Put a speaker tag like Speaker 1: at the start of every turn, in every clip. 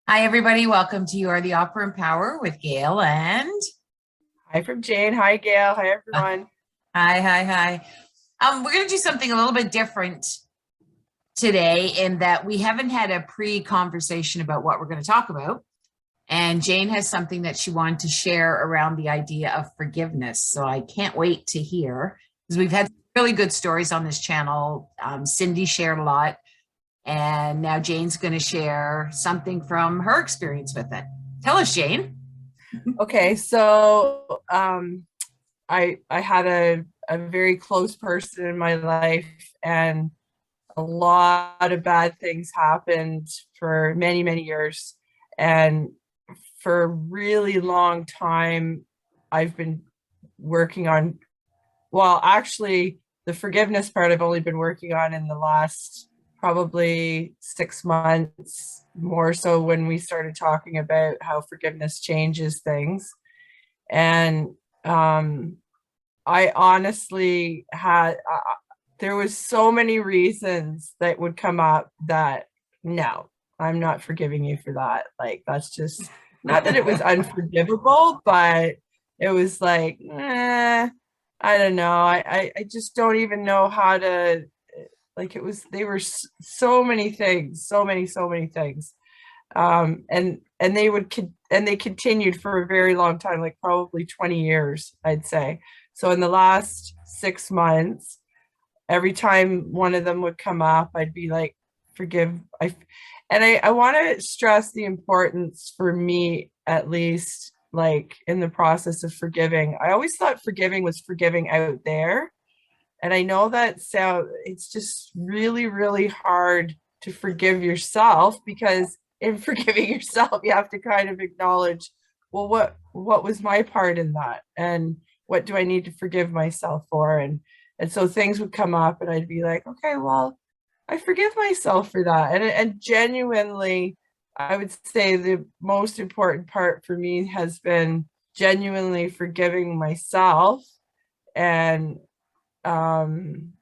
Speaker 1: Hi, everybody. Welcome to You Are the Opera and Power with Gail and
Speaker 2: Hi from Jane. Hi, Gail. Hi, everyone.
Speaker 1: hi. We're going to do something a little bit different today in that we haven't had a pre-conversation about what we're going to talk about. And Jane has something that she wanted to share around the idea of forgiveness. So I can't wait to hear because we've had really good stories on this channel. Cindy shared a lot, and now Jane's going to share something from her experience with it. Tell us, Jane.
Speaker 2: Okay, so I had a very close person in my life, and a lot of bad things happened for many, many years. And for a really long time, I've been working on, well, actually, the forgiveness part I've only been working on in the last probably 6 months, more so when we started talking about how forgiveness changes things. And um, I honestly there was so many reasons that would come up that no, I'm not forgiving you for that. Like, that's just not that it was unforgivable, but it was like, I don't know. I just don't even know how to, like, they were so many things, so many things. And they continued for a very long time, like probably 20 years, I'd say. So in the last 6 months, every time one of them would come up, I'd be like, forgive. I want to stress the importance, for me at least, like in the process of forgiving. I always thought forgiving was forgiving out there. And I know it's just really, really hard to forgive yourself, because in forgiving yourself, you have to kind of acknowledge, well, what was my part in that? And what do I need to forgive myself for? And so things would come up, and I'd be like, okay, well, I forgive myself for that. And genuinely, I would say the most important part for me has been genuinely forgiving myself, and um,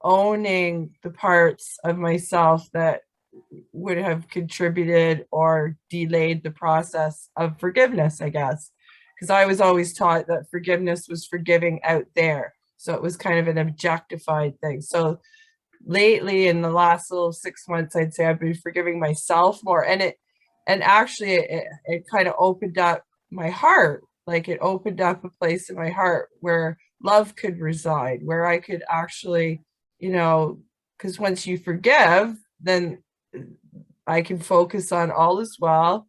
Speaker 2: owning the parts of myself that would have contributed or delayed the process of forgiveness, I guess. Because I was always taught that forgiveness was forgiving out there. So it was kind of an objectified thing. So lately, in the last little 6 months, I'd say I've been forgiving myself more. And actually, it kind of opened up my heart. Like, it opened up a place in my heart where love could reside, where I could actually, because once you forgive, then I can focus on all is well.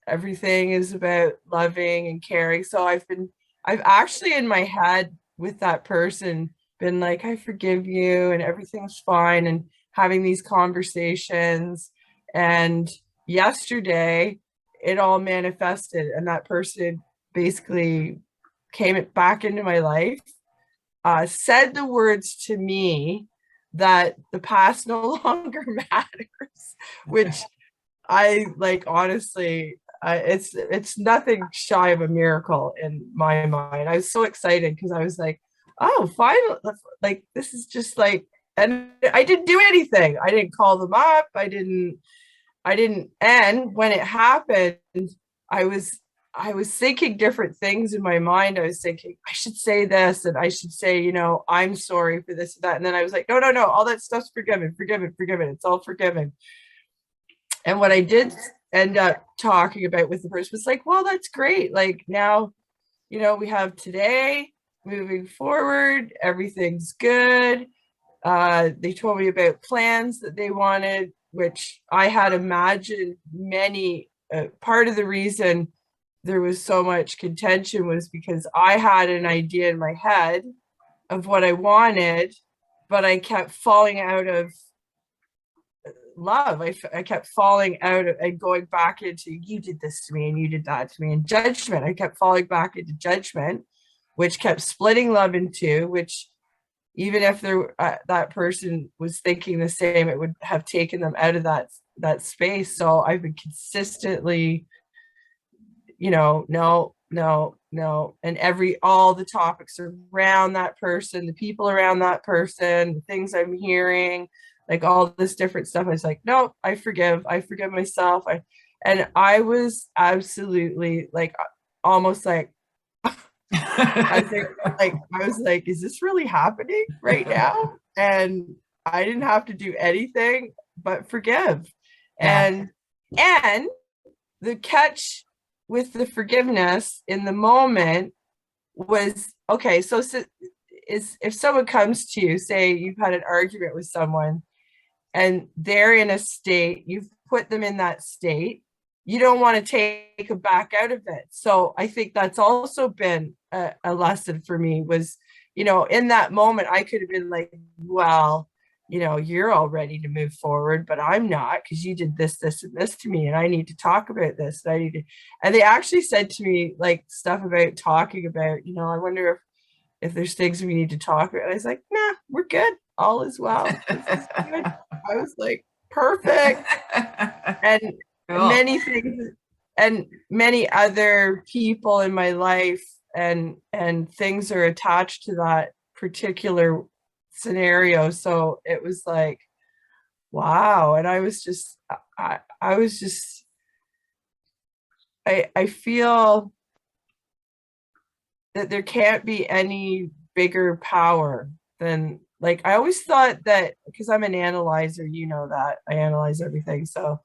Speaker 2: Everything is about loving and caring. So I've actually in my head with that person been like, I forgive you and everything's fine, and having these conversations. And yesterday, it all manifested, and that person basically came back into my life, said the words to me that the past no longer matters, which I like, honestly, it's nothing shy of a miracle in my mind. I was so excited because I was like, oh, finally, like, this is just like, and I didn't do anything. I didn't call them up. I didn't, and when it happened, I was I was thinking different things in my mind. I was thinking I should say this, and I should say, I'm sorry for this and that. And then I was like, no, no, no, all that stuff's forgiven, forgiven, forgiven. It's all forgiven. And what I did end up talking about with the person was like, well, that's great. Like, now, we have today, moving forward, everything's good. They told me about plans that they wanted, which I had imagined many. Part of the reason there was so much contention was because I had an idea in my head of what I wanted, but I kept falling out of love. I kept falling out of, and going back into, you did this to me and you did that to me, and judgment. I kept falling back into judgment, which kept splitting love in two, which, even if that person was thinking the same, it would have taken them out of that space. So I've been consistently, no, no, no, and all the topics around that person, the people around that person, the things I'm hearing, like all this different stuff. I was like, no, I forgive myself. And I was absolutely like, almost like, I think, like, I was like, is this really happening right now? And I didn't have to do anything but forgive.
Speaker 1: Yeah.
Speaker 2: And the catch with the forgiveness in the moment was, okay, so is if someone comes to you, say you've had an argument with someone and they're in a state, you've put them in that state, you don't want to take them back out of it. So I think that's also been a lesson for me was, in that moment, I could have been like, well, you're all ready to move forward, but I'm not, because you did this, this, and this to me, and I need to talk about this. And I need to, and they actually said to me like stuff about talking about, I wonder if there's things we need to talk about. I was like, nah, we're good. All is well. This is good. I was like, perfect. And
Speaker 1: Cool.
Speaker 2: many things and many other people in my life and things are attached to that particular scenario. So it was like, wow. And I was just, I was just, I feel that there can't be any bigger power than, like, I always thought that, because I'm an analyzer, that I analyze everything. So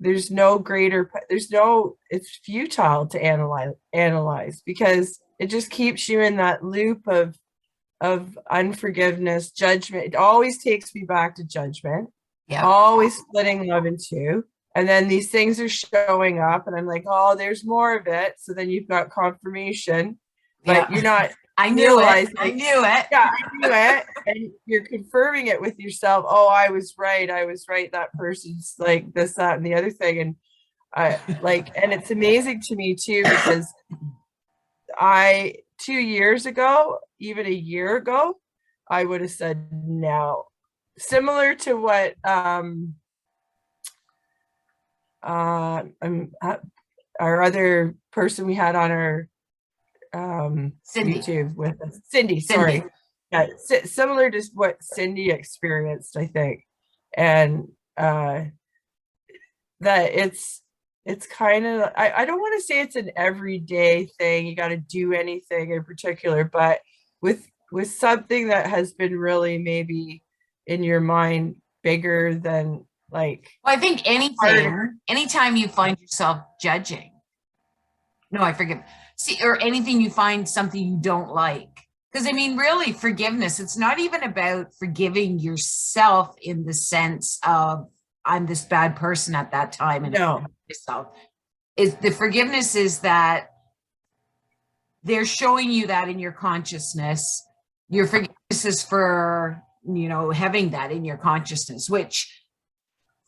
Speaker 2: there's no greater, it's futile to analyze because it just keeps you in that loop of unforgiveness, judgment. It always takes me back to judgment.
Speaker 1: Yeah.
Speaker 2: Always splitting love in two. And then these things are showing up and I'm like, oh, there's more of it. So then you've got confirmation, but you're not
Speaker 1: I knew it. I
Speaker 2: realizing,
Speaker 1: knew it.
Speaker 2: yeah, I knew it. And you're confirming it with yourself. Oh, I was right. That person's like this, that, and the other thing. And and it's amazing to me too, because 2 years ago, even a year ago, I would have said no. Similar to what our other person we had on our
Speaker 1: Cindy.
Speaker 2: YouTube with us, Cindy. Sorry, yeah, similar to what Cindy experienced, I think, and that it's kind of, I don't want to say it's an everyday thing. You got to do anything in particular, but with something that has been really maybe in your mind bigger than like.
Speaker 1: Well, I think anytime you find yourself judging, no, I forgive. See, or anything you find something you don't like. Because I mean, really, forgiveness, it's not even about forgiving yourself in the sense of I'm this bad person at that time and
Speaker 2: No.
Speaker 1: myself. Is the forgiveness is that they're showing you that in your consciousness. Your forgiveness is for, having that in your consciousness, which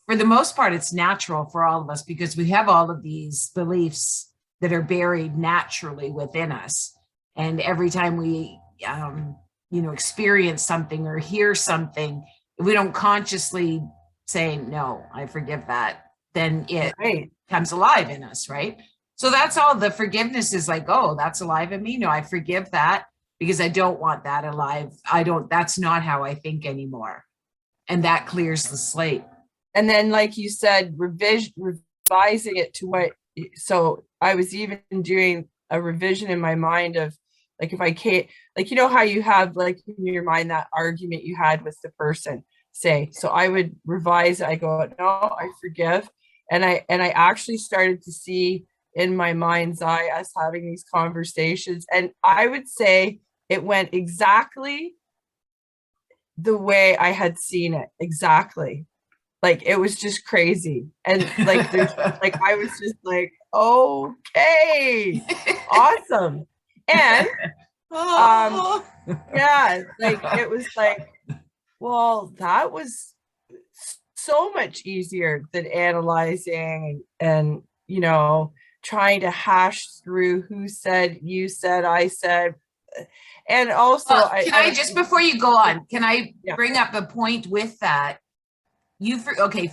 Speaker 1: for the most part, it's natural for all of us because we have all of these beliefs that are buried naturally within us. And every time we, experience something or hear something, if we don't consciously say, no, I forgive that, then it comes alive in us, right? So that's all the forgiveness is like, oh, that's alive in me. No, I forgive that because I don't want that alive. That's not how I think anymore. And that clears the slate.
Speaker 2: And then, like you said, revising it to what, so I was even doing a revision in my mind of like, if I can't, like, how you have like in your mind that argument you had with the person, say, so I would revise it. I go, no, I forgive. And I actually started to see in my mind's eye us having these conversations. And I would say it went exactly the way I had seen it. Exactly. Like, it was just crazy. And like, like, I was just like, okay, awesome. And, yeah, like, it was like, well, that was so much easier than analyzing and trying to hash through who said, you said, I said. And also,
Speaker 1: can I just, before you go on, can I
Speaker 2: Yeah.
Speaker 1: bring up a point with that?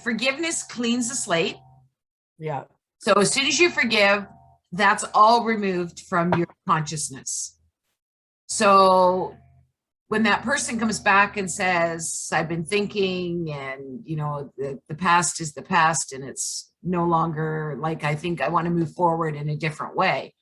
Speaker 1: Forgiveness cleans the slate.
Speaker 2: Yeah.
Speaker 1: So as soon as you forgive, that's all removed from your consciousness. So when that person comes back and says, I've been thinking, and the past is the past, and it's no longer like I think I want to move forward in a different way.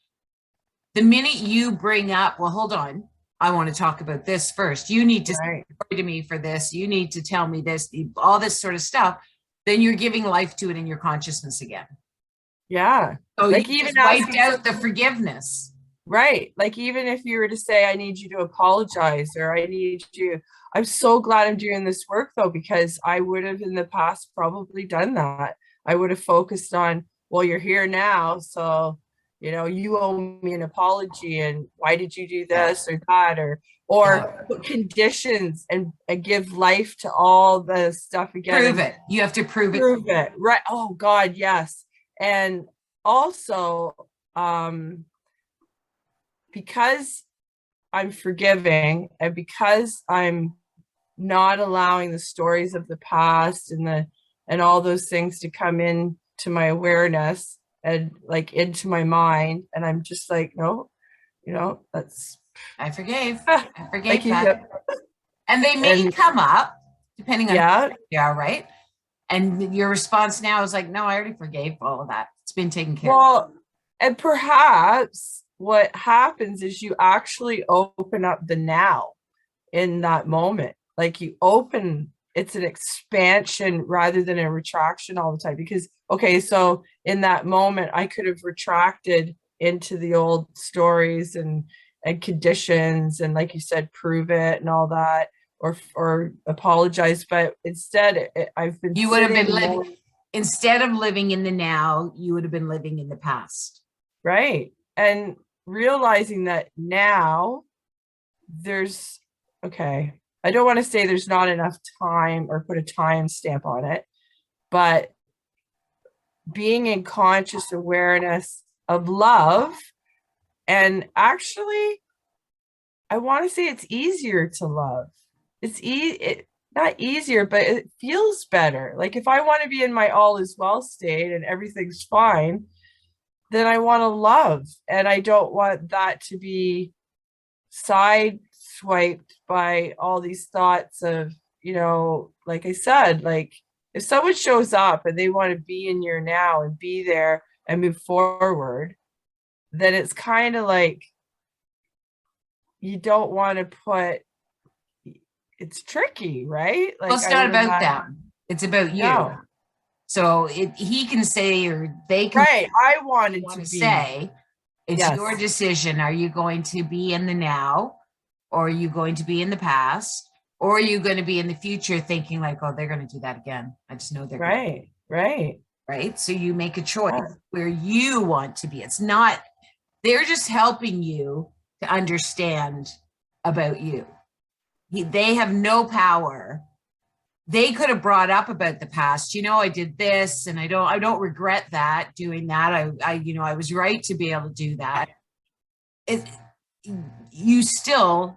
Speaker 1: The minute you bring up, well, hold on, I want to talk about this first. You need to
Speaker 2: Right.
Speaker 1: say to me for this. You need to tell me this, all this sort of stuff. Then you're giving life to it in your consciousness again.
Speaker 2: Yeah.
Speaker 1: So
Speaker 2: Like
Speaker 1: you
Speaker 2: even
Speaker 1: just wiped
Speaker 2: asking
Speaker 1: out the forgiveness.
Speaker 2: Right. Like even if you were to say, I need you to apologize, or I need you, I'm so glad I'm doing this work though, because I would have in the past probably done that. I would have focused on, well, you're here now, so you owe me an apology, and why did you do this or that, or put conditions and give life to all the stuff again.
Speaker 1: Prove it. You have to prove it.
Speaker 2: Prove it. Right. Oh God, yes. And also, because I'm forgiving, and because I'm not allowing the stories of the past and all those things to come in to my awareness and like into my mind, and I'm just like, no, that's
Speaker 1: I forgave.
Speaker 2: I
Speaker 1: I forgave
Speaker 2: you
Speaker 1: that. And they may
Speaker 2: and
Speaker 1: come up depending on
Speaker 2: yeah,
Speaker 1: who you are, right? And your response now is like, no, I already forgave all of that. It's been taken care of.
Speaker 2: well, and perhaps what happens is you actually open up the now in that moment. Like you open, it's an expansion rather than a retraction all the time. Because, okay, so in that moment, I could have retracted into the old stories and conditions, and like you said, prove it and all that, or apologize. But instead, I've been
Speaker 1: You would have been
Speaker 2: sitting
Speaker 1: living,
Speaker 2: more,
Speaker 1: instead of living in the now, you would have been living in the past.
Speaker 2: right, and realizing that now there's, okay, I don't want to say there's not enough time or put a time stamp on it, but being in conscious awareness of love, and actually I want to say it's easier to love. Not easier, but it feels better. Like if I want to be in my all is well state and everything's fine, then I want to love, and I don't want that to be side swiped by all these thoughts of, like I said, like if someone shows up and they want to be in your now and be there and move forward, then it's kind of like you don't want to put, it's tricky, right?
Speaker 1: Well,
Speaker 2: Like
Speaker 1: it's
Speaker 2: I
Speaker 1: not
Speaker 2: would
Speaker 1: about
Speaker 2: imagine.
Speaker 1: them. It's about you.
Speaker 2: No,
Speaker 1: So he can say, or they can
Speaker 2: right. I wanted
Speaker 1: want
Speaker 2: to
Speaker 1: to
Speaker 2: be,
Speaker 1: say, it's
Speaker 2: yes,
Speaker 1: your decision. Are you going to be in the now, or are you going to be in the past, or are you going to be in the future thinking like, oh, they're going to do that again. I just know they're
Speaker 2: right, right.
Speaker 1: right. So you make a choice
Speaker 2: Yeah.
Speaker 1: where you want to be. It's not, they're just helping you to understand about you. They have no power. They could have brought up about the past, I did this and I don't regret that doing that. I was right to be able to do that. It,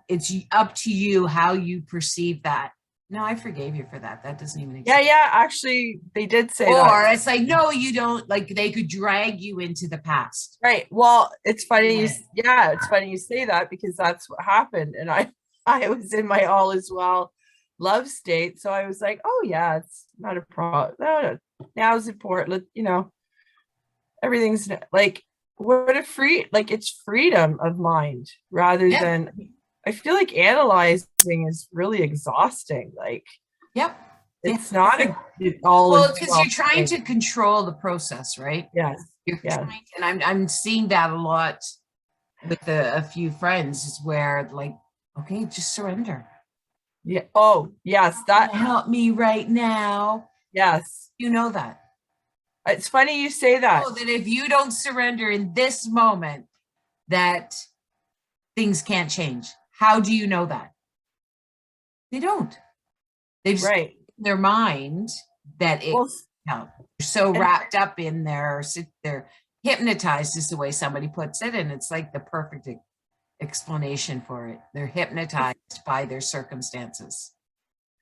Speaker 1: it's up to you how you perceive that. No, I forgave you for that. That doesn't even
Speaker 2: Yeah,
Speaker 1: exist.
Speaker 2: yeah, actually they did say
Speaker 1: Or
Speaker 2: that.
Speaker 1: it's like, no, you don't. Like they could drag you into the past.
Speaker 2: Right. Well, it's funny
Speaker 1: Right.
Speaker 2: yeah, it's funny you say that, because that's what happened. And I was in my all is well love state. So I was like, oh yeah, it's not a problem. No, now is important. Everything's like, what a free, like it's freedom of mind rather
Speaker 1: Yep.
Speaker 2: than, I feel like analyzing is really exhausting. Like
Speaker 1: Yep.
Speaker 2: it's not all
Speaker 1: Well,
Speaker 2: is
Speaker 1: because
Speaker 2: well
Speaker 1: you're trying
Speaker 2: thing.
Speaker 1: to control the process, right?
Speaker 2: Yes.
Speaker 1: You're
Speaker 2: Yeah.
Speaker 1: trying, and I'm seeing that a lot with a few friends, is where like, okay, just surrender.
Speaker 2: Yeah. Oh, yes. That,
Speaker 1: Help me right now.
Speaker 2: yes.
Speaker 1: You know that.
Speaker 2: It's funny you say that.
Speaker 1: Know that if you don't surrender in this moment, that things can't change. How do you know that? They don't. They've just
Speaker 2: Right.
Speaker 1: in their mind that it
Speaker 2: Well,
Speaker 1: no, they're so
Speaker 2: and
Speaker 1: wrapped up in they're hypnotized is the way somebody puts it. And it's like the perfect explanation for it. They're hypnotized by their circumstances.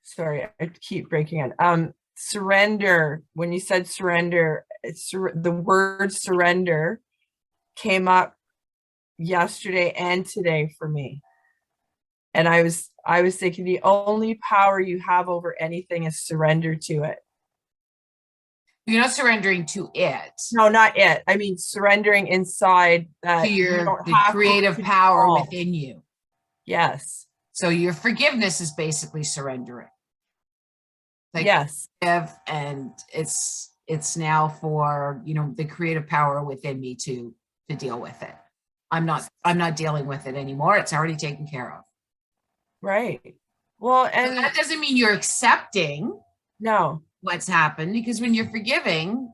Speaker 2: sorry, I keep breaking in. Surrender. When you said surrender, the word surrender came up yesterday and today for me. And I was thinking the only power you have over anything is surrender to it.
Speaker 1: You're not surrendering to it,
Speaker 2: No, not it. I mean, surrendering inside
Speaker 1: to
Speaker 2: that you
Speaker 1: your
Speaker 2: don't
Speaker 1: the
Speaker 2: have to
Speaker 1: creative power
Speaker 2: control.
Speaker 1: within you.
Speaker 2: Yes.
Speaker 1: So your forgiveness is basically surrendering. Like
Speaker 2: Yes.
Speaker 1: forgive, and it's now for, you know, the creative power within me to deal with it. I'm not dealing with it anymore. It's already taken care of.
Speaker 2: Right. Well,
Speaker 1: So
Speaker 2: and
Speaker 1: that doesn't mean you're accepting
Speaker 2: no.
Speaker 1: what's happened, because when you're forgiving,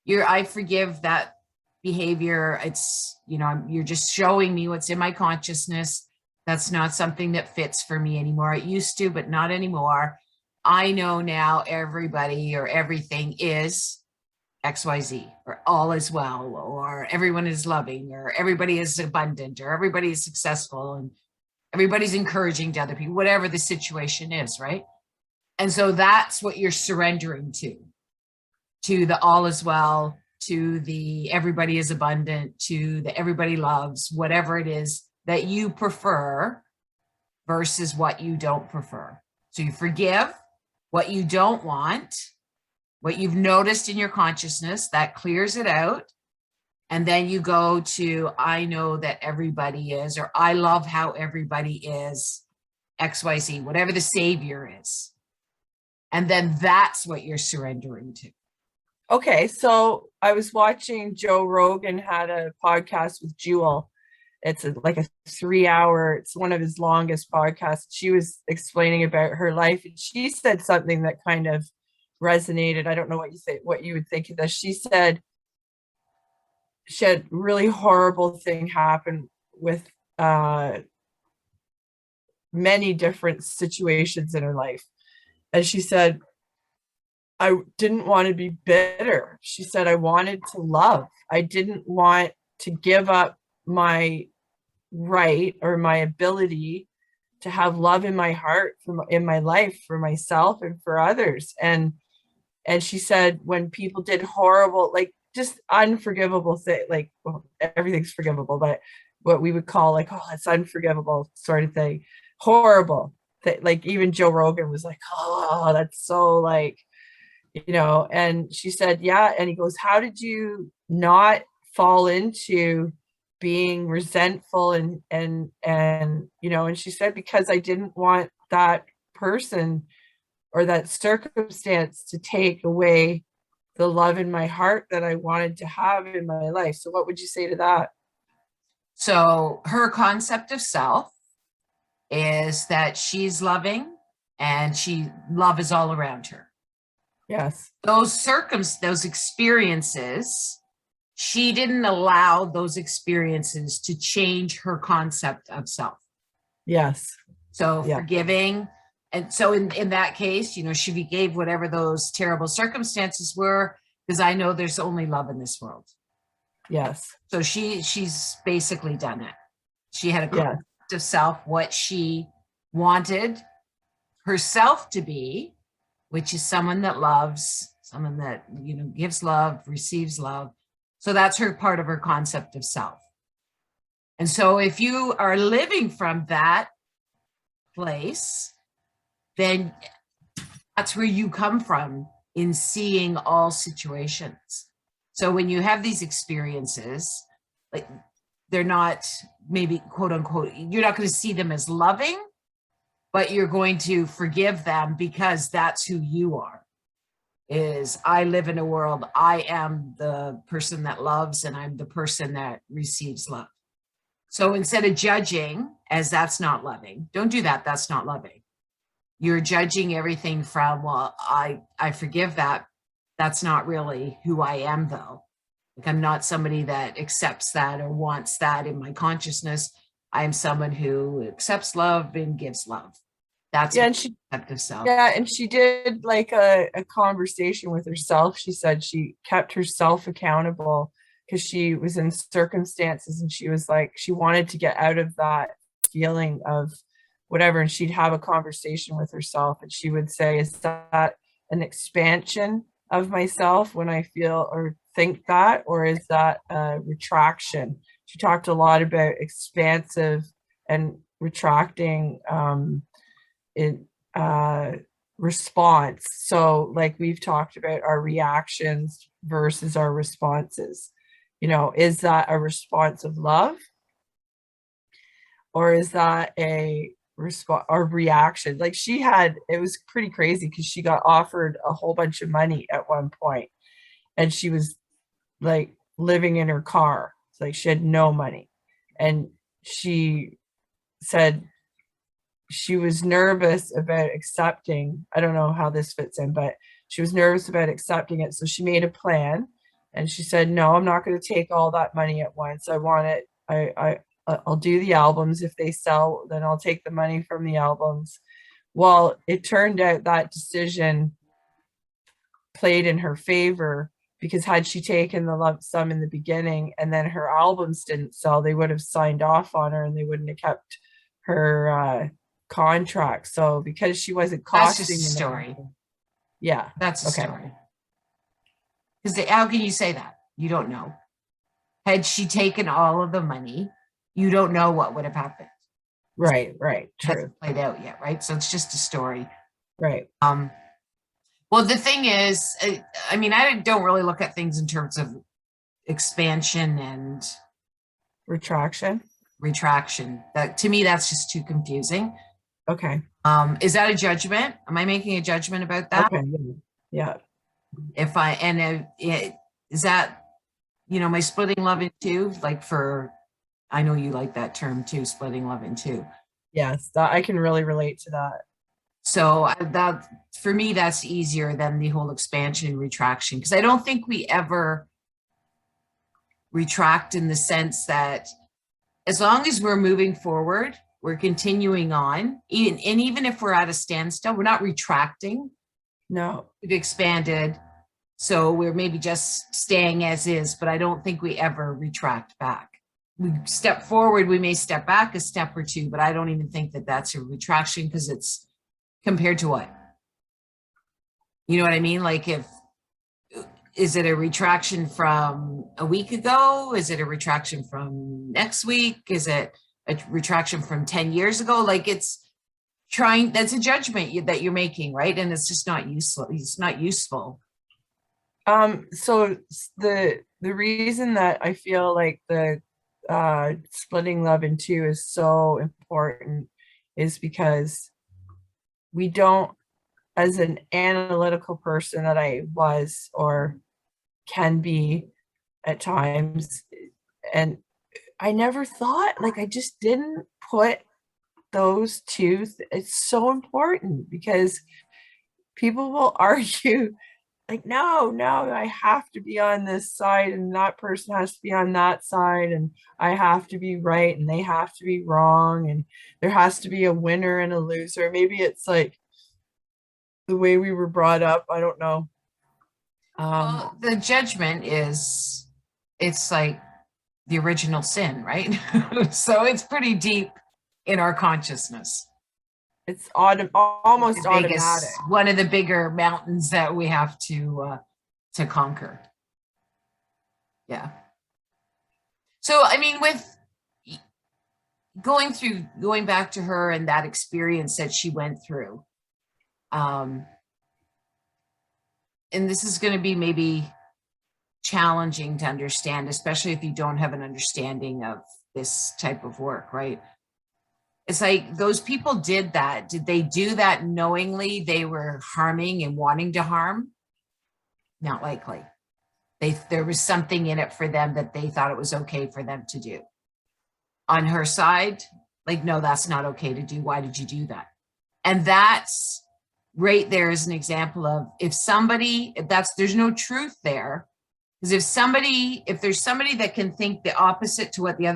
Speaker 1: I forgive that behavior. It's, you know, you're just showing me what's in my consciousness. That's not something that fits for me anymore. It used to, but not anymore. I know now everybody or everything is XYZ, or all is well, or everyone is loving, or everybody is abundant, or everybody is successful, and everybody's encouraging to other people, whatever the situation is, right? And so that's what you're surrendering to the all is well, to the everybody is abundant, to the everybody loves, whatever it is that you prefer versus what you don't prefer. So you forgive what you don't want, what you've noticed in your consciousness, that clears it out. And then you go to, I know that everybody is, or I love how everybody is, XYZ, whatever the savior is. And then that's what you're surrendering to.
Speaker 2: Okay, so I was watching Joe Rogan had a podcast with Jewel. It's like a 3 hour, it's one of his longest podcasts. She was explaining about her life, and she said something that kind of resonated. I don't know what you think, what you would think of this. She said she had really horrible thing happen with many different situations in her life. And she said, I didn't want to be bitter. She said, I wanted to love. I didn't want to give up my right or my ability to have love in my heart, in my life, for myself and for others. And she said, when people did horrible, like just unforgivable thing, like, well, everything's forgivable, but what we would call like, oh, it's unforgivable sort of thing, horrible. That, like, even Joe Rogan was like, oh, that's so, like, and she said, yeah. And he goes, how did you not fall into being resentful and she said, because I didn't want that person or that circumstance to take away the love in my heart that I wanted to have in my life. So what would you say to that?
Speaker 1: So her concept of self is that she's loving, and love is all around her.
Speaker 2: Yes.
Speaker 1: Those experiences, she didn't allow those experiences to change her concept of self.
Speaker 2: Yes.
Speaker 1: So
Speaker 2: Yeah.
Speaker 1: forgiving. And so in that case, she forgave whatever those terrible circumstances were, because I know there's only love in this world.
Speaker 2: Yes.
Speaker 1: So she's basically done it. She had a
Speaker 2: Yeah.
Speaker 1: concept of self, what she wanted herself to be, which is someone that loves, someone that, gives love, receives love. So that's her part of her concept of self. And so if you are living from that place, then that's where you come from in seeing all situations. So when you have these experiences, like, they're not, maybe quote unquote, you're not going to see them as loving, but you're going to forgive them, because that's who you are. Is I live in a world, I am the person that loves, and I'm the person that receives love. So instead of judging as that's not loving, don't do that. That's not loving. You're judging everything from, well, I forgive that. That's not really who I am, though. Like, I'm not somebody that accepts that or wants that in my consciousness. I am someone who accepts love and gives love. That's
Speaker 2: Yeah. And she
Speaker 1: of self.
Speaker 2: Yeah, and she did like a conversation with herself. She said she kept herself accountable because she was in circumstances, and she was like, she wanted to get out of that feeling of whatever. And she'd have a conversation with herself, and she would say, is that an expansion of myself when I feel or think that, or is that a retraction? She talked a lot about expansive and retracting in response. So like we've talked about our reactions versus our responses. You know, is that a response of love, or is that a response or reaction? Like she had, it was pretty crazy because she got offered a whole bunch of money at one point, and she was like living in her car. It's like she had no money. And she said she was nervous about accepting. I don't know how this fits in, but she was nervous about accepting it. So she made a plan, and she said, no, I'm not going to take all that money at once. I want it. I'll do the albums. If they sell, then I'll take the money from the albums. Well, it turned out that decision played in her favor, because had she taken the lump sum in the beginning and then her albums didn't sell, they would have signed off on her and they wouldn't have kept her contract. So because she wasn't
Speaker 1: That's just
Speaker 2: costing
Speaker 1: a
Speaker 2: them
Speaker 1: story.
Speaker 2: anything- yeah,
Speaker 1: That's a
Speaker 2: okay,
Speaker 1: story. Because how can you say that? You don't know. Had she taken all of the money, you don't know what would have happened.
Speaker 2: right,
Speaker 1: It
Speaker 2: true,
Speaker 1: hasn't played out yet, right? So it's just a story.
Speaker 2: right,
Speaker 1: Well, the thing is, I mean, I don't really look at things in terms of expansion and
Speaker 2: retraction,
Speaker 1: retraction. That to me, that's just too confusing.
Speaker 2: okay,
Speaker 1: Is that a judgment? Am I making a judgment about that?
Speaker 2: okay, yeah,
Speaker 1: If I and is that, you know, my splitting love in two? Like for, I know you like that term too, splitting love in two.
Speaker 2: yes, that I can really relate to that.
Speaker 1: So that for me, that's easier than the whole expansion and retraction, because I don't think we ever retract in the sense that as long as we're moving forward, we're continuing on, and even if we're at a standstill, we're not retracting.
Speaker 2: No,
Speaker 1: We've expanded, so we're maybe just staying as is, but I don't think we ever retract back. We step forward, we may step back a step or two, but I don't even think that that's a retraction, because it's compared to what? You know what I mean? Like is it a retraction from a week ago? Is it a retraction from next week? Is it a retraction from 10 years ago? Like it's trying, that's a judgment that you're making, right? And it's just not useful. It's not useful.
Speaker 2: So the reason that I feel like the splitting love in two is so important is because we don't, as an analytical person that I was or can be at times, and I never thought, like I just didn't put those two, it's so important because people will argue like, no, I have to be on this side and that person has to be on that side, and I have to be right and they have to be wrong, and there has to be a winner and a loser. Maybe it's like the way we were brought up. I don't know.
Speaker 1: Well, the judgment is, it's like the original sin, right? So it's pretty deep in our consciousness.
Speaker 2: It's almost
Speaker 1: The biggest,
Speaker 2: automatic.
Speaker 1: one of the bigger mountains that we have to conquer. Yeah. So I mean, with going back to her and that experience that she went through, and this is going to be maybe challenging to understand, especially if you don't have an understanding of this type of work, right? It's like those people did that. Did they do that knowingly they were harming and wanting to harm? Not likely. There was something in it for them that they thought it was okay for them to do. On her side, like, no, that's not okay to do. Why did you do that? And that's right there is an example of there's no truth there. Because if there's somebody that can think the opposite to what the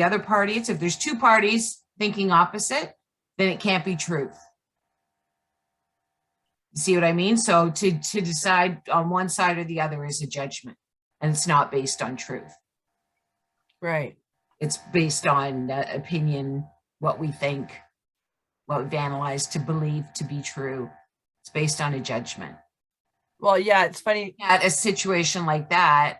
Speaker 1: other party is, if there's two parties thinking opposite, then it can't be truth. You see what I mean? So to decide on one side or the other is a judgment, and it's not based on truth.
Speaker 2: Right.
Speaker 1: It's based on opinion, what we think, what we've analyzed to believe to be true. It's based on a judgment.
Speaker 2: Well, yeah, it's funny.
Speaker 1: At a situation like that,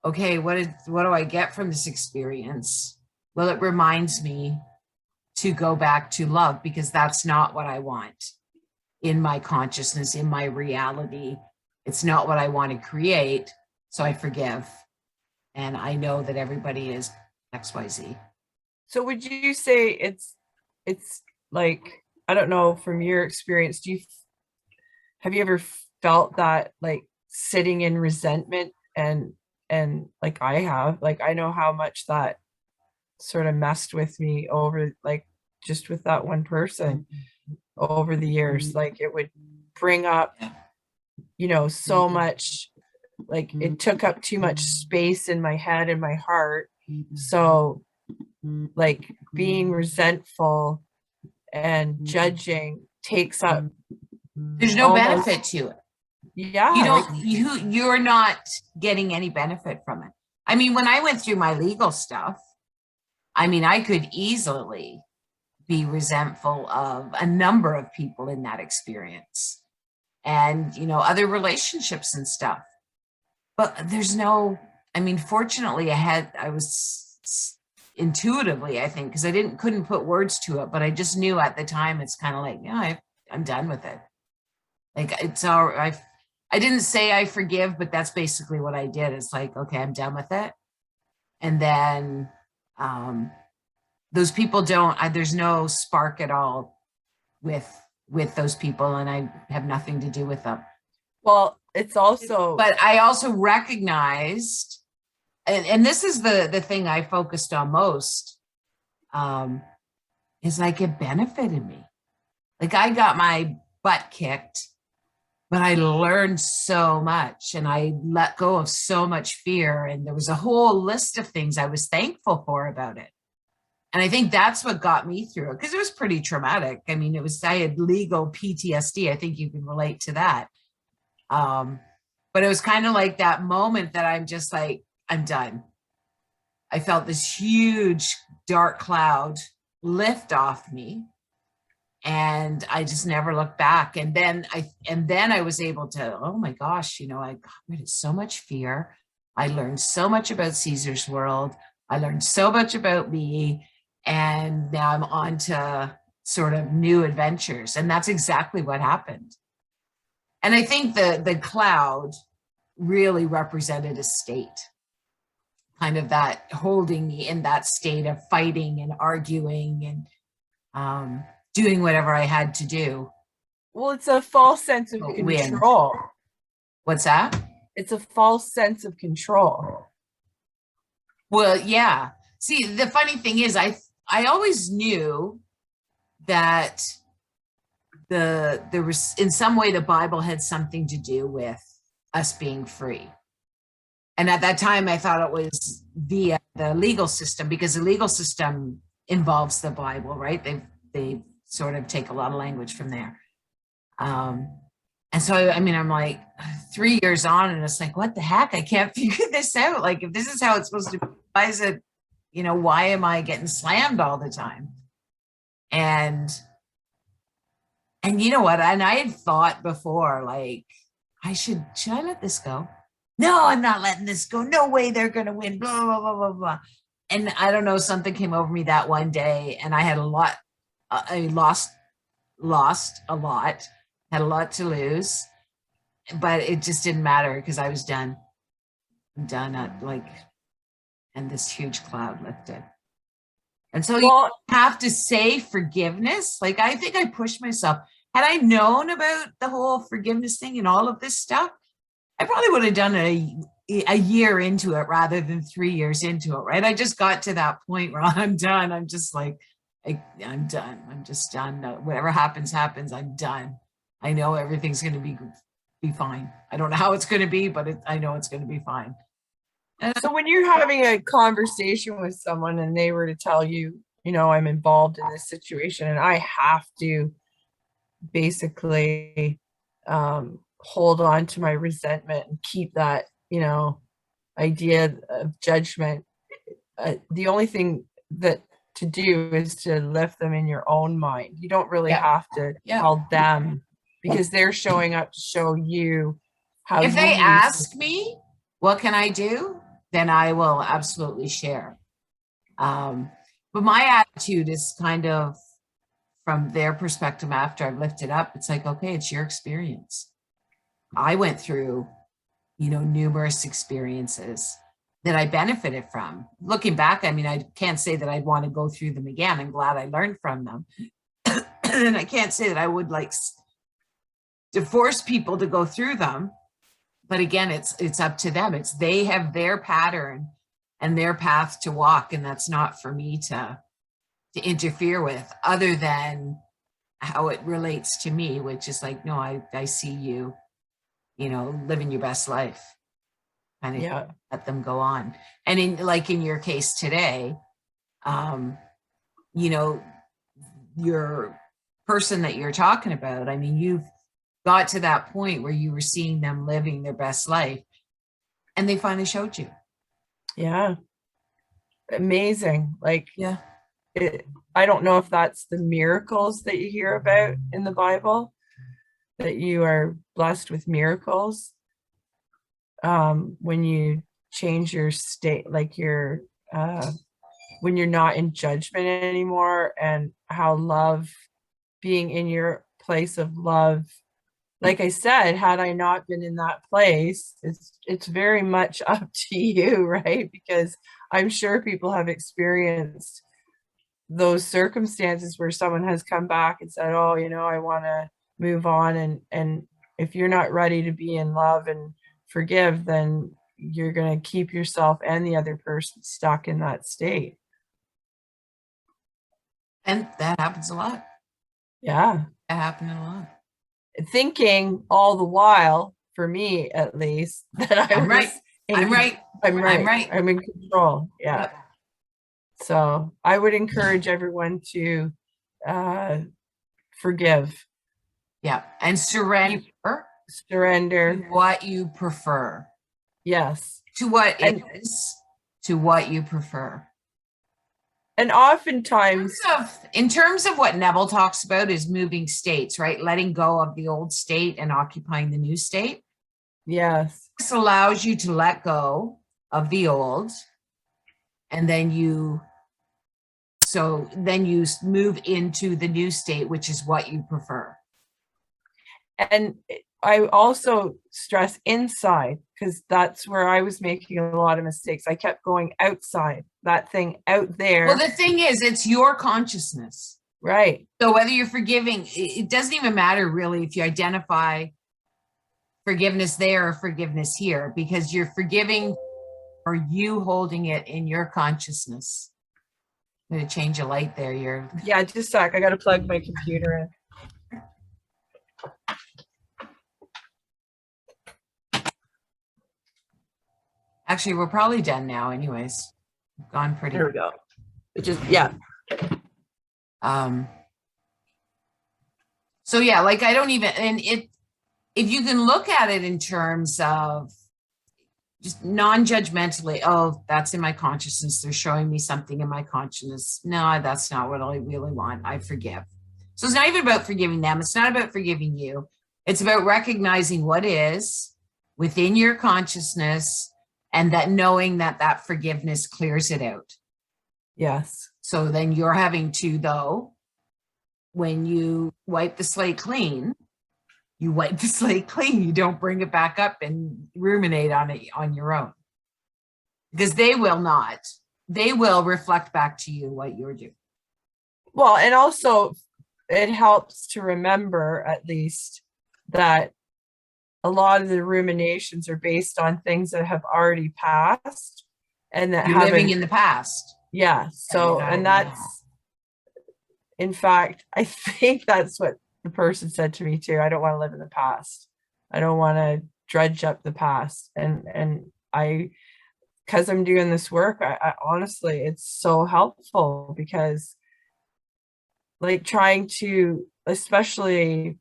Speaker 1: okay, what do I get from this experience? Well, it reminds me to go back to love, because that's not what I want in my consciousness, in my reality. It's not what I want to create. So I forgive. And I know that everybody is XYZ.
Speaker 2: So would you say it's like, I don't know, from your experience, have you ever felt that, like, sitting in resentment, and like I have, like, I know how much that sort of messed with me over, like, just with that one person over the years. Like, it would bring up, so much, like, it took up too much space in my head and my heart. So, like, being resentful and judging takes up
Speaker 1: There's no
Speaker 2: almost,
Speaker 1: benefit to it.
Speaker 2: yeah,
Speaker 1: You
Speaker 2: like,
Speaker 1: don't, you're not getting any benefit from it. I mean, when I went through my legal stuff, I mean, I could easily be resentful of a number of people in that experience and, other relationships and stuff. But there's no, I mean, fortunately I was intuitively, I think, because couldn't put words to it, but I just knew at the time, it's kind of like, yeah, I'm done with it. Like, it's all, I didn't say I forgive, but that's basically what I did. It's like, okay, I'm done with it. And then those people there's no spark at all with those people, and I have nothing to do with them.
Speaker 2: well, it's also,
Speaker 1: But I also recognized, and this is the thing I focused on most, is like it benefited me. Like, I got my butt kicked, but I learned so much, and I let go of so much fear. And there was a whole list of things I was thankful for about it. And I think that's what got me through it, because it was pretty traumatic. I mean, I had legal PTSD. I think you can relate to that. But it was kind of like that moment that I'm just like, I'm done. I felt this huge dark cloud lift off me, and I just never looked back. And then I was able to, oh my gosh, I got rid of so much fear. I learned so much about Caesar's World. I learned so much about me. And now I'm on to sort of new adventures. And that's exactly what happened. And I think the cloud really represented a state, kind of that holding me in that state of fighting and arguing and doing whatever I had to do.
Speaker 2: well, it's a false sense of control.
Speaker 1: What's that?
Speaker 2: It's a false sense of control.
Speaker 1: Well, yeah. See, the funny thing is, I always knew that there was, in some way, the Bible had something to do with us being free. And at that time, I thought it was via the legal system, because the legal system involves the Bible, right? They sort of take a lot of language from there. And so, I mean, I'm like 3 years on, and it's like, what the heck? I can't figure this out. Like, if this is how it's supposed to be, why is it, why am I getting slammed all the time? And you know what? And I had thought before, like, should I let this go? No, I'm not letting this go. No way they're going to win. Blah, blah, blah, blah, blah. And I don't know, something came over me that one day, and I had I lost a lot, had a lot to lose, but it just didn't matter, because I was done. I'm done and this huge cloud lifted. And so you have to say forgiveness. Like, I think I pushed myself. Had I known about the whole forgiveness thing and all of this stuff, I probably would have done it a year into it rather than 3 years into it, right? I just got to that point where I'm done. I'm just like, I'm done. I'm just done. Whatever happens, happens. I'm done. I know everything's going to be fine. I don't know how it's going to be, but I know it's going to be fine.
Speaker 2: So when you're having a conversation with someone and they were to tell you, I'm involved in this situation and I have to basically hold on to my resentment and keep that, idea of judgment, the only thing that to do is to lift them in your own mind. You don't really have to tell them, because they're showing up to show you how.
Speaker 1: If they ask me, what can I do? Then I will absolutely share. But But my attitude is kind of from their perspective after I've lifted up, it's like, okay, it's your experience. I went through, numerous experiences that I benefited from. Looking back, I mean, I can't say that I'd want to go through them again. I'm glad I learned from them. And I can't say that I would like to force people to go through them. But again, it's up to them. They have their pattern and their path to walk, and that's not for me to interfere with, other than how it relates to me, which is like, no, I see you, living your best life. Kind of
Speaker 2: Yeah.
Speaker 1: let them go on. And in your case today, your person that you're talking about, I mean, you've got to that point where you were seeing them living their best life, and they finally showed you.
Speaker 2: Yeah. Amazing. Like,
Speaker 1: Yeah.
Speaker 2: I don't know if that's the miracles that you hear about in the Bible, that you are blessed with miracles. When you change your state, like when you're not in judgment anymore, and how love, being in your place of love, like I said, had I not been in that place, it's very much up to you, right? Because I'm sure people have experienced those circumstances where someone has come back and said, oh, I want to move on, and if you're not ready to be in love and forgive, then you're going to keep yourself and the other person stuck in that state.
Speaker 1: And that happens a lot.
Speaker 2: Yeah.
Speaker 1: That happened a lot.
Speaker 2: Thinking all the while, for me at least, that
Speaker 1: I'm right. I'm right.
Speaker 2: I'm right.
Speaker 1: I'm right.
Speaker 2: I'm in control. Yeah.
Speaker 1: Yep.
Speaker 2: So I would encourage everyone to forgive.
Speaker 1: Yeah. And surrender
Speaker 2: Surrender.
Speaker 1: to what you prefer.
Speaker 2: Yes.
Speaker 1: To what is, to what you prefer.
Speaker 2: And oftentimes,
Speaker 1: in terms of what Neville talks about is moving states, right? Letting go of the old state and occupying the new state.
Speaker 2: yes.
Speaker 1: This allows you to let go of the old, and then you move into the new state, which is what you prefer.
Speaker 2: And I also stress inside, because that's where I was making a lot of mistakes. I kept going outside, that thing out there.
Speaker 1: Well, the thing is, it's your consciousness.
Speaker 2: Right.
Speaker 1: So whether you're forgiving, it doesn't even matter really if you identify forgiveness there or forgiveness here, because you're forgiving or you holding it in your consciousness. I'm going to change a light there.
Speaker 2: Yeah, just a sec. I got to plug my computer in.
Speaker 1: Actually, we're probably done now anyways. We've gone pretty.
Speaker 2: There we go. It just, yeah.
Speaker 1: So yeah, like I don't even, and if you can look at it in terms of just non-judgmentally, oh, that's in my consciousness. They're showing me something in my consciousness. No, that's not what I really want. I forgive. So it's not even about forgiving them. It's not about forgiving you. It's about recognizing what is within your consciousness, and that knowing that forgiveness clears it out.
Speaker 2: Yes.
Speaker 1: So then you're having to, though, when you wipe the slate clean, you wipe the slate clean. You don't bring it back up and ruminate on it on your own. Because they will not. They will reflect back to you what you're doing.
Speaker 2: Well, and also it helps to remember, at least, that a lot of the ruminations are based on things that have already passed, and that
Speaker 1: You're living in the past.
Speaker 2: Yeah. So, and that's, in fact, I think that's what the person said to me too. I don't want to live in the past. I don't want to dredge up the past. And because I'm doing this work, I honestly, it's so helpful, because like especially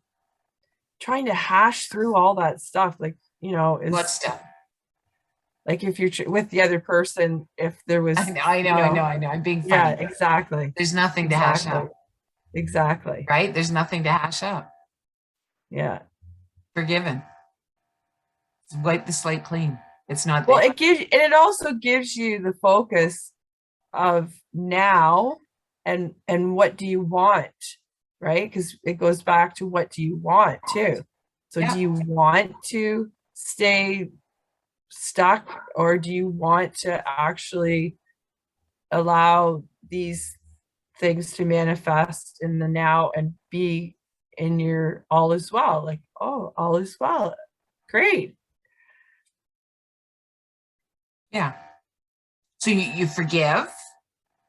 Speaker 2: trying to hash through all that stuff, like,
Speaker 1: what stuff?
Speaker 2: Like if you're with the other person, if there was,
Speaker 1: I know. I'm being funny.
Speaker 2: Yeah, exactly.
Speaker 1: There's nothing to hash up.
Speaker 2: Exactly.
Speaker 1: Right? There's nothing to hash up.
Speaker 2: Yeah.
Speaker 1: Forgiven. Wipe the slate clean. It's not
Speaker 2: well,
Speaker 1: there.
Speaker 2: it also gives you the focus of now, and what do you want, right? Because it goes back to what do you want too. So
Speaker 1: Yeah.
Speaker 2: do you want to stay stuck, or do you want to actually allow these things to manifest in the now and be in your all is well? Like, oh, all is well. Great.
Speaker 1: Yeah. So you forgive,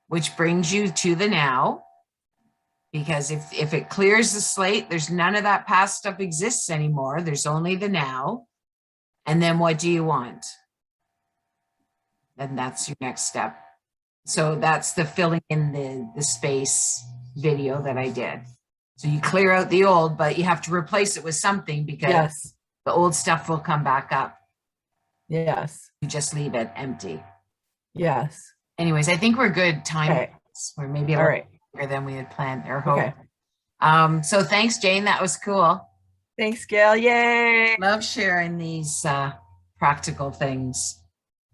Speaker 1: which brings you to the now. Because if it clears the slate, there's none of that past stuff exists anymore. There's only the now. And then what do you want? And that's your next step. So that's the filling in the space video that I did. So you clear out the old, but you have to replace it with something because
Speaker 2: Yes.
Speaker 1: the old stuff will come back up.
Speaker 2: Yes.
Speaker 1: You just leave it empty.
Speaker 2: Yes.
Speaker 1: Anyways, I think we're good time.
Speaker 2: Okay.
Speaker 1: We're maybe a
Speaker 2: All
Speaker 1: little
Speaker 2: right.
Speaker 1: longer than we had planned or hoped.
Speaker 2: Okay.
Speaker 1: So thanks, Jane. That was cool.
Speaker 2: Thanks, Gail. Yay.
Speaker 1: Love sharing these practical things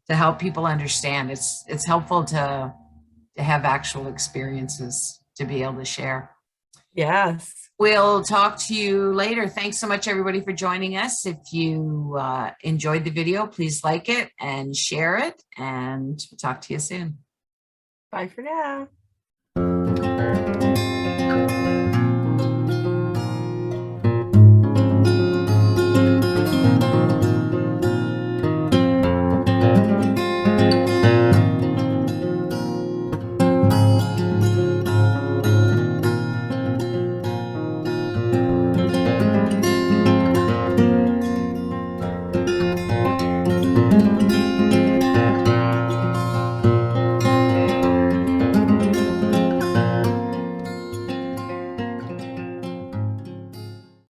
Speaker 1: to help people understand. It's helpful to have actual experiences to be able to share.
Speaker 2: Yes.
Speaker 1: We'll talk to you later. Thanks so much, everybody, for joining us. If you enjoyed the video, please like it and share it, and we'll talk to you soon.
Speaker 2: Bye for now.